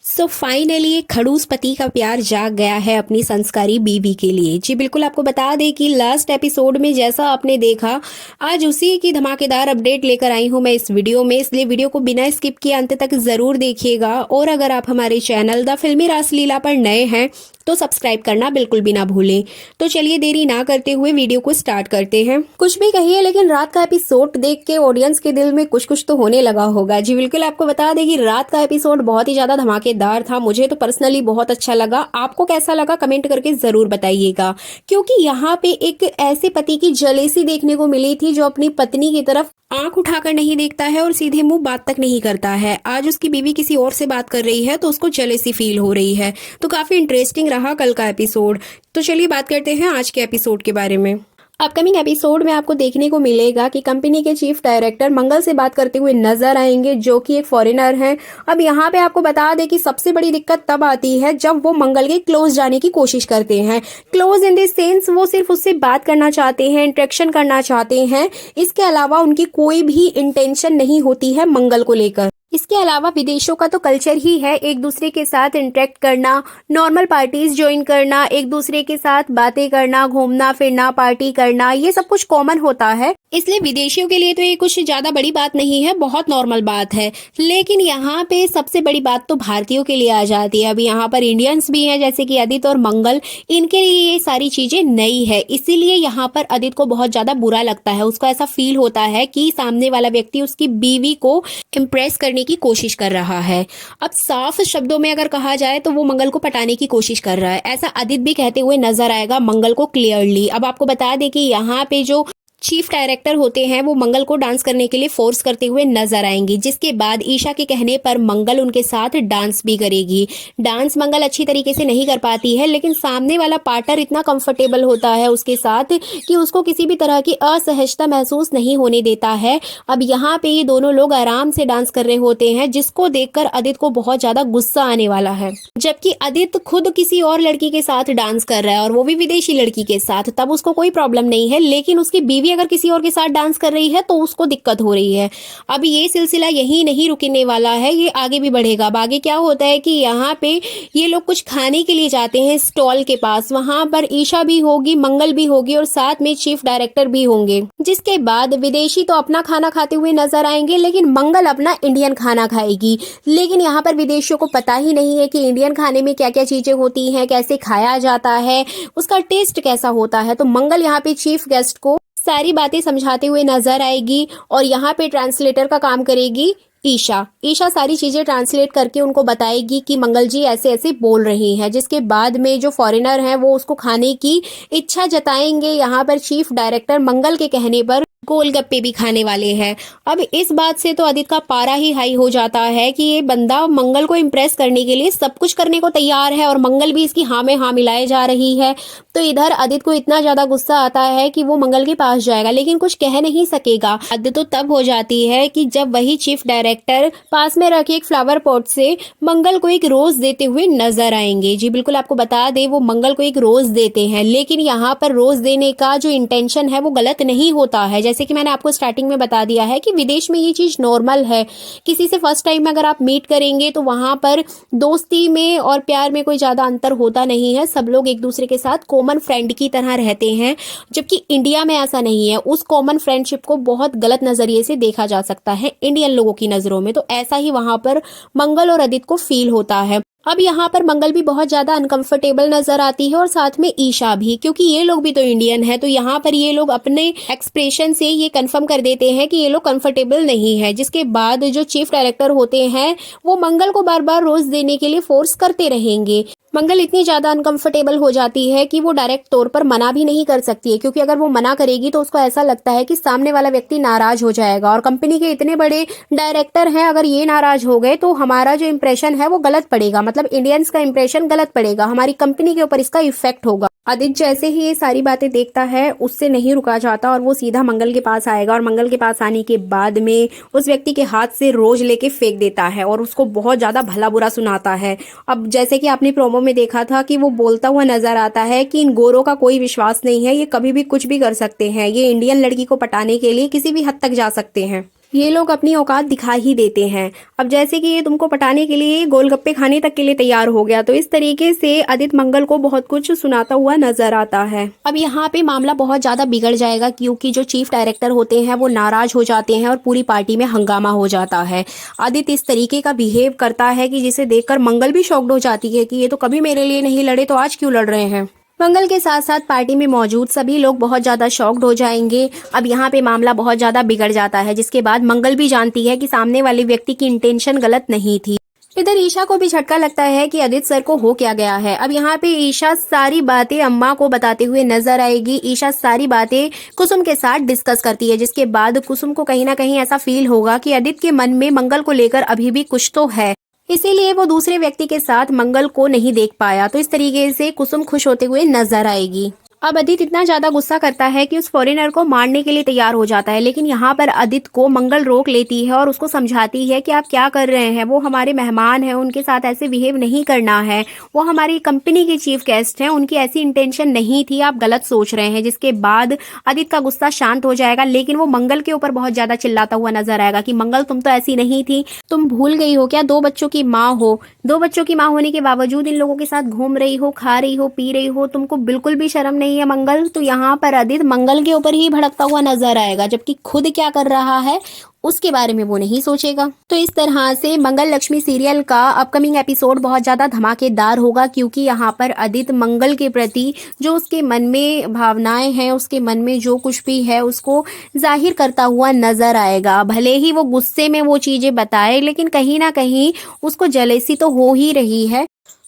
Finally एक खड़ूस पति का प्यार जाग गया है अपनी संस्कारी बीवी के लिए। जी बिल्कुल, आपको बता दें कि लास्ट एपिसोड में जैसा आपने देखा, आज उसी की धमाकेदार अपडेट लेकर आई हूं मैं इस वीडियो में। इसलिए वीडियो को बिना स्किप किए अंत तक जरूर देखिएगा। और अगर आप हमारे चैनल द फिल्मी रासलीला पर नए हैं तो सब्सक्राइब करना बिल्कुल भी ना भूलें। तो चलिए देरी ना करते हुए वीडियो को स्टार्ट करते हैं। कुछ भी कहिए, लेकिन रात का एपिसोड देख के ऑडियंस के दिल में कुछ कुछ तो होने लगा होगा। जी बिल्कुल, आपको बता दें कि रात का एपिसोड बहुत ही ज्यादा धमाकेदार था। मुझे तो पर्सनली बहुत अच्छा लगा। आपको कैसा लगा कमेंट करके जरूर बताइएगा। क्योंकि यहाँ पे एक ऐसे पति की जलेसी देखने को मिली थी जो अपनी पत्नी की तरफ आंख उठाकर नहीं देखता है और सीधे मुंह बात तक नहीं करता है। आज उसकी बीवी किसी और से बात कर रही है तो उसको जेलेसी फील हो रही है। तो काफी इंटरेस्टिंग रहा कल का एपिसोड। तो चलिए बात करते हैं आज के एपिसोड के बारे में। अपकमिंग एपिसोड में आपको देखने को मिलेगा कि कंपनी के चीफ डायरेक्टर मंगल से बात करते हुए नजर आएंगे, जो कि एक फॉरेनर हैं। अब यहाँ पे आपको बता दें कि सबसे बड़ी दिक्कत तब आती है जब वो मंगल के क्लोज जाने की कोशिश करते हैं। क्लोज इन द सेंस वो सिर्फ उससे बात करना चाहते हैं, इंटरेक्शन करना चाहते हैं। इसके अलावा उनकी कोई भी इंटेंशन नहीं होती है मंगल को लेकर। इसके अलावा विदेशों का तो कल्चर ही है एक दूसरे के साथ इंटरेक्ट करना, नॉर्मल पार्टीज ज्वाइन करना, एक दूसरे के साथ बातें करना, घूमना फिरना, पार्टी करना, ये सब कुछ कॉमन होता है। इसलिए विदेशियों के लिए तो ये कुछ ज्यादा बड़ी बात नहीं है, बहुत नॉर्मल बात है। लेकिन यहाँ पे सबसे बड़ी बात तो भारतीयों के लिए आ जाती है। अभी यहाँ पर इंडियंस भी हैं जैसे कि आदित्य और मंगल, इनके लिए ये सारी चीजें नई है। इसीलिए यहाँ पर आदित्य को बहुत ज्यादा बुरा लगता है। उसको ऐसा फील होता है कि सामने वाला व्यक्ति उसकी बीवी को इम्प्रेस करने की कोशिश कर रहा है। अब साफ शब्दों में अगर कहा जाए तो वो मंगल को पटाने की कोशिश कर रहा है। ऐसा आदित्य भी कहते हुए नजर आएगा मंगल को क्लियरली। अब आपको बता दें कि यहाँ पे जो चीफ डायरेक्टर होते हैं वो मंगल को डांस करने के लिए फोर्स करते हुए नजर आएंगी, जिसके बाद ईशा के कहने पर मंगल उनके साथ डांस भी करेगी। डांस मंगल अच्छी तरीके से नहीं कर पाती है, लेकिन सामने वाला पार्टनर इतना कंफर्टेबल होता है उसके साथ कि उसको किसी भी तरह की असहजता महसूस नहीं होने देता है। अब यहाँ पे ये दोनों लोग आराम से डांस कर रहे होते हैं, जिसको देखकर आदित्य को बहुत ज्यादा गुस्सा आने वाला है। जबकि आदित्य खुद किसी और लड़की के साथ डांस कर रहा है और वो भी विदेशी लड़की के साथ, तब उसको कोई प्रॉब्लम नहीं है। लेकिन उसकी बीवी अगर किसी और के साथ डांस कर रही है तो उसको दिक्कत हो रही है। अब ये सिलसिला यही नहीं रुकने वाला है, ये आगे भी बढ़ेगा। अब आगे क्या होता है कि यहाँ पे ये लोग कुछ खाने के लिए जाते हैं स्टॉल के पास। वहां पर ईशा भी होगी, मंगल भी होगी और साथ में चीफ डायरेक्टर भी होंगे। जिसके बाद विदेशी तो अपना खाना खाते हुए नजर आएंगे, लेकिन मंगल अपना इंडियन खाना खाएगी। लेकिन यहाँ पर विदेशियों को पता ही नहीं है कि इंडियन खाने में क्या क्या चीजें होती हैं, कैसे खाया जाता है, उसका टेस्ट कैसा होता है। तो मंगल यहाँ पे चीफ गेस्ट को सारी बातें समझाते हुए नजर आएगी और यहाँ पे ट्रांसलेटर का काम करेगी ईशा। ईशा सारी चीजें ट्रांसलेट करके उनको बताएगी कि मंगल जी ऐसे ऐसे बोल रही हैं। जिसके बाद में जो फॉरेनर हैं वो उसको खाने की इच्छा जताएंगे। यहाँ पर चीफ डायरेक्टर मंगल के कहने पर गोलगप्पे भी खाने वाले हैं। अब इस बात से तो आदित्य का पारा ही हाई हो जाता है कि ये बंदा मंगल को इम्प्रेस करने के लिए सब कुछ करने को तैयार है और मंगल भी इसकी हाँ में हाँ मिलाए जा रही है। तो इधर आदित्य को इतना ज्यादा गुस्सा आता है कि वो मंगल के पास जाएगा, लेकिन कुछ कह नहीं सकेगा। आदित्य तो तब हो जाती है कि जब वही चीफ डायरेक्टर पास में रखे एक फ्लावर पॉट से मंगल को एक रोज देते हुए नजर आएंगे। जी बिल्कुल, आपको बता दे वो मंगल को एक रोज देते हैं, लेकिन यहाँ पर रोज देने का जो इंटेंशन है वो गलत नहीं होता है। जैसे कि मैंने आपको स्टार्टिंग में बता दिया है कि विदेश में ये चीज नॉर्मल है। किसी से फर्स्ट टाइम अगर आप मीट करेंगे तो वहां पर दोस्ती में और प्यार में कोई ज्यादा अंतर होता नहीं है। सब लोग एक दूसरे के साथ कॉमन फ्रेंड की तरह रहते हैं। जबकि इंडिया में ऐसा नहीं है। उस कॉमन फ्रेंडशिप को बहुत गलत नजरिए से देखा जा सकता है इंडियन लोगों की नजरों में। तो ऐसा ही वहां पर मंगल और आदित्य को फील होता है। अब यहाँ पर मंगल भी बहुत ज्यादा अनकंफर्टेबल नजर आती है और साथ में ईशा भी, क्योंकि ये लोग भी तो इंडियन है। तो यहाँ पर ये लोग अपने एक्सप्रेशन से ये कंफर्म कर देते हैं कि ये लोग कंफर्टेबल नहीं है। जिसके बाद जो चीफ डायरेक्टर होते हैं वो मंगल को बार बार रोज देने के लिए फोर्स करते रहेंगे। मंगल इतनी ज्यादा अनकंफर्टेबल हो जाती है कि वो डायरेक्ट तौर पर मना भी नहीं कर सकती है, क्योंकि अगर वो मना करेगी तो उसको ऐसा लगता है कि सामने वाला व्यक्ति नाराज हो जाएगा। और कंपनी के इतने बड़े डायरेक्टर हैं, अगर ये नाराज हो गए तो हमारा जो इंप्रेशन है वो गलत पड़ेगा। मतलब इंडियंस का इंप्रेशन गलत पड़ेगा, हमारी कंपनी के ऊपर इसका इफेक्ट होगा। आदित्य जैसे ही ये सारी बातें देखता है उससे नहीं रुका जाता और वो सीधा मंगल के पास आएगा और मंगल के पास आने के बाद में उस व्यक्ति के हाथ से रोज लेके फेंक देता है और उसको बहुत ज्यादा भला बुरा सुनाता है। अब जैसे कि आपने प्रोमो में देखा था कि वो बोलता हुआ नजर आता है कि इन गोरों का कोई विश्वास नहीं है, ये कभी भी कुछ भी कर सकते हैं, ये इंडियन लड़की को पटाने के लिए किसी भी हद तक जा सकते हैं। ये लोग अपनी औकात दिखा ही देते हैं। अब जैसे कि ये तुमको पटाने के लिए गोलगप्पे खाने तक के लिए तैयार हो गया, तो इस तरीके से आदित्य मंगल को बहुत कुछ सुनाता हुआ नजर आता है। अब यहाँ पे मामला बहुत ज्यादा बिगड़ जाएगा, क्योंकि जो चीफ डायरेक्टर होते हैं वो नाराज हो जाते हैं और पूरी पार्टी में हंगामा हो जाता है। आदित्य इस तरीके का बिहेव करता है कि जिसे देखकर मंगल भी शॉक्ड हो जाती है कि ये तो कभी मेरे लिए नहीं लड़े, तो आज क्यों लड़ रहे हैं। मंगल के साथ साथ पार्टी में मौजूद सभी लोग बहुत ज्यादा शॉक्ड हो जाएंगे। अब यहाँ पे मामला बहुत ज्यादा बिगड़ जाता है, जिसके बाद मंगल भी जानती है कि सामने वाले व्यक्ति की इंटेंशन गलत नहीं थी। इधर ईशा को भी झटका लगता है कि आदित्य सर को हो क्या गया है। अब यहाँ पे ईशा सारी बातें अम्मा को बताते हुए नजर आएगी। ईशा सारी बातें कुसुम के साथ डिस्कस करती है, जिसके बाद कुसुम को कहीं ना कहीं ऐसा फील होगा कि आदित्य के मन में मंगल को लेकर अभी भी कुछ तो है, इसीलिए वो दूसरे व्यक्ति के साथ मंगल को नहीं देख पाया। तो इस तरीके से कुसुम खुश होते हुए नजर आएगी। अब आदित्य इतना ज्यादा गुस्सा करता है कि उस फॉरेनर को मारने के लिए तैयार हो जाता है, लेकिन यहाँ पर आदित्य को मंगल रोक लेती है और उसको समझाती है कि आप क्या कर रहे हैं, वो हमारे मेहमान हैं, उनके साथ ऐसे बिहेव नहीं करना है, वो हमारी कंपनी के चीफ गेस्ट हैं, उनकी ऐसी इंटेंशन नहीं थी, आप गलत सोच रहे हैं। जिसके बाद आदित्य का गुस्सा शांत हो जाएगा, लेकिन वो मंगल के ऊपर बहुत ज्यादा चिल्लाता हुआ नजर आएगा कि मंगल तुम तो ऐसी नहीं थी, तुम भूल गई हो क्या, 2 बच्चों की माँ हो, 2 बच्चों की माँ होने के बावजूद इन लोगों के साथ घूम रही हो, खा रही हो, पी रही हो, तुमको बिल्कुल भी शर्म नहीं है मंगल। तो यहाँ पर आदित्य मंगल के ऊपर ही भड़कता हुआ नजर आएगा, जबकि खुद क्या कर रहा है उसके बारे में वो नहीं सोचेगा। तो इस तरह से मंगल लक्ष्मी सीरियल का अपकमिंग एपिसोड बहुत ज्यादा धमाकेदार होगा, क्योंकि यहाँ पर आदित्य मंगल के प्रति जो उसके मन में भावनाएं हैं, उसके मन में जो कुछ भी है उसको जाहिर करता हुआ नजर आएगा। भले ही वो गुस्से में वो चीजें बताए, लेकिन कहीं ना कहीं उसको जेलेसी तो हो ही रही है।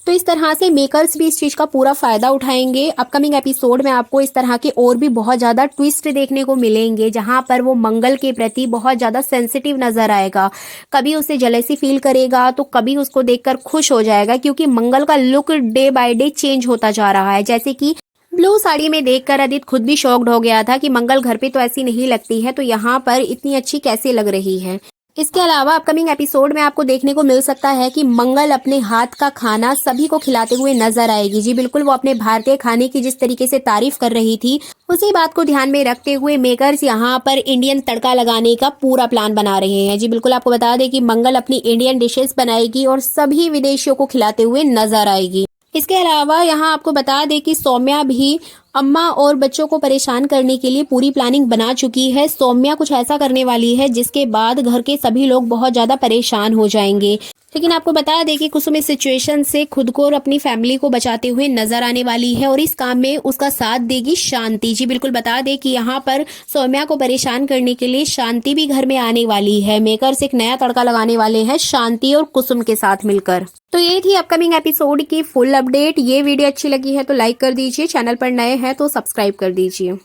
तो इस तरह से मेकर्स भी इस चीज का पूरा फायदा उठाएंगे। अपकमिंग एपिसोड में आपको इस तरह के और भी बहुत ज्यादा ट्विस्ट देखने को मिलेंगे, जहां पर वो मंगल के प्रति बहुत ज्यादा सेंसिटिव नजर आएगा। कभी उसे जेलेसी फील करेगा, तो कभी उसको देखकर खुश हो जाएगा, क्योंकि मंगल का look day by day change होता जा रहा है। जैसे कि ब्लू साड़ी में देखकर आदित्य खुद भी शॉक्ड हो गया था कि मंगल घर पे तो ऐसी नहीं लगती है, तो यहाँ पर इतनी अच्छी कैसे लग रही है। इसके अलावा अपकमिंग एपिसोड में आपको देखने को मिल सकता है कि मंगल अपने हाथ का खाना सभी को खिलाते हुए नजर आएगी। जी बिल्कुल, वो अपने भारतीय खाने की जिस तरीके से तारीफ कर रही थी, उसी बात को ध्यान में रखते हुए मेकर्स यहाँ पर इंडियन तड़का लगाने का पूरा प्लान बना रहे हैं। जी बिल्कुल, आपको बता दें कि मंगल अपनी इंडियन डिशेस बनाएगी और सभी विदेशियों को खिलाते हुए नजर आएगी। इसके अलावा यहाँ आपको बता दें कि सौम्या भी अम्मा और बच्चों को परेशान करने के लिए पूरी प्लानिंग बना चुकी है। सौम्या कुछ ऐसा करने वाली है जिसके बाद घर के सभी लोग बहुत ज्यादा परेशान हो जाएंगे। लेकिन आपको बता दें कि कुसुम इस सिचुएशन से खुद को और अपनी फैमिली को बचाते हुए नजर आने वाली है, और इस काम में उसका साथ देगी शांति। जी बिल्कुल, बता दें कि यहाँ पर सौम्या को परेशान करने के लिए शांति भी घर में आने वाली है। मेकर्स एक नया तड़का लगाने वाले हैं शांति और कुसुम के साथ मिलकर। तो ये थी अपकमिंग एपिसोड की फुल अपडेट। ये वीडियो अच्छी लगी है तो लाइक कर दीजिए, चैनल पर नए हैं तो सब्सक्राइब कर दीजिए।